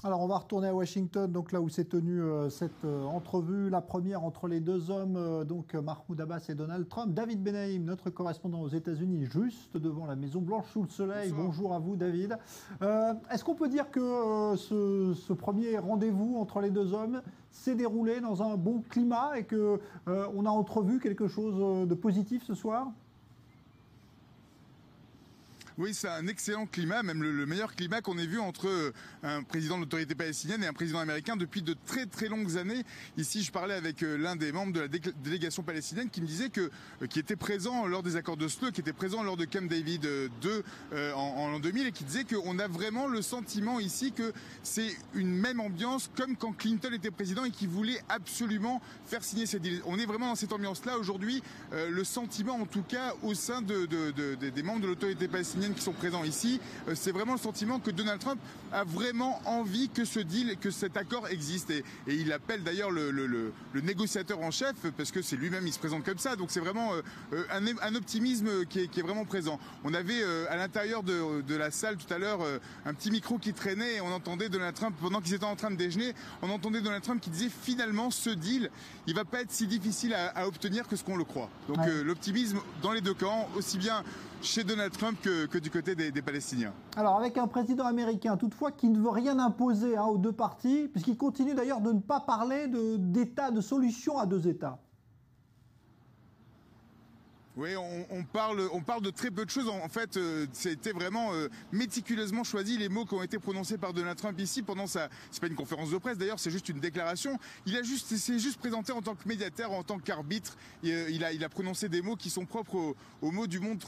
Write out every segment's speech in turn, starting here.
Alors, on va retourner à Washington, donc là où s'est tenue cette entrevue, la première entre les deux hommes, donc Mahmoud Abbas et Donald Trump. David Benaïm, notre correspondant aux États-Unis, juste devant la Maison Blanche sous le soleil. Bonsoir. Bonjour à vous, David. Est-ce qu'on peut dire que ce premier rendez-vous entre les deux hommes s'est déroulé dans un bon climat et que on a entrevu quelque chose de positif ce soir ? Oui, c'est un excellent climat, même le meilleur climat qu'on ait vu entre un président de l'autorité palestinienne et un président américain depuis de très très longues années. Ici, je parlais avec l'un des membres de la délégation palestinienne qui me disait qui était présent lors des accords d'Oslo, qui était présent lors de Camp David II en l'an 2000 et qui disait qu'on a vraiment le sentiment ici que c'est une même ambiance comme quand Clinton était président et qui voulait absolument faire signer ces deals. On est vraiment dans cette ambiance-là aujourd'hui. Le sentiment, en tout cas, au sein des membres de l'autorité palestinienne qui sont présents ici, c'est vraiment le sentiment que Donald Trump a vraiment envie que ce deal, que cet accord existe. Et il appelle d'ailleurs le négociateur en chef, parce que c'est lui-même, il se présente comme ça. Donc c'est vraiment un optimisme qui est vraiment présent. On avait à l'intérieur de la salle tout à l'heure un petit micro qui traînait et on entendait Donald Trump, pendant qu'ils étaient en train de déjeuner, on entendait Donald Trump qui disait finalement ce deal, il va pas être si difficile à obtenir que ce qu'on le croit. Donc l'optimisme dans les deux camps, aussi bien chez Donald Trump que du côté des Palestiniens. Alors avec un président américain toutefois qui ne veut rien imposer aux deux parties, puisqu'il continue d'ailleurs de ne pas parler d'État, de solution à deux États. Oui, on parle de très peu de choses. En fait, c'était vraiment méticuleusement choisi les mots qui ont été prononcés par Donald Trump ici pendant c'est pas une conférence de presse d'ailleurs, c'est juste une déclaration. S'est juste présenté en tant que médiateur, en tant qu'arbitre. Il a prononcé des mots qui sont propres aux mots du monde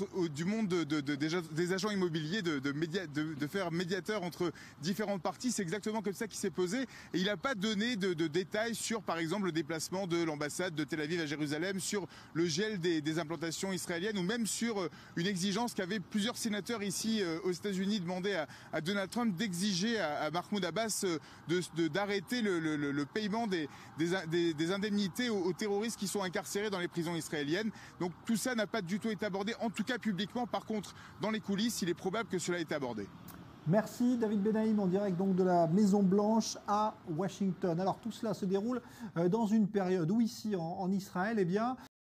des agents immobiliers, de faire médiateur entre différentes parties. C'est exactement comme ça qu'il s'est posé. Et il n'a pas donné de détails sur, par exemple, le déplacement de l'ambassade de Tel Aviv à Jérusalem, sur le gel des implantations israélienne ou même sur une exigence qu'avaient plusieurs sénateurs ici aux États-Unis demandé à Donald Trump d'exiger à Mahmoud Abbas d'arrêter le paiement des indemnités aux terroristes qui sont incarcérés dans les prisons israéliennes. Donc tout ça n'a pas du tout été abordé, en tout cas publiquement. Par contre, dans les coulisses, il est probable que cela ait été abordé. Merci David Benaïm en direct donc de la Maison Blanche à Washington. Alors tout cela se déroule dans une période où ici en Israël, eh bien,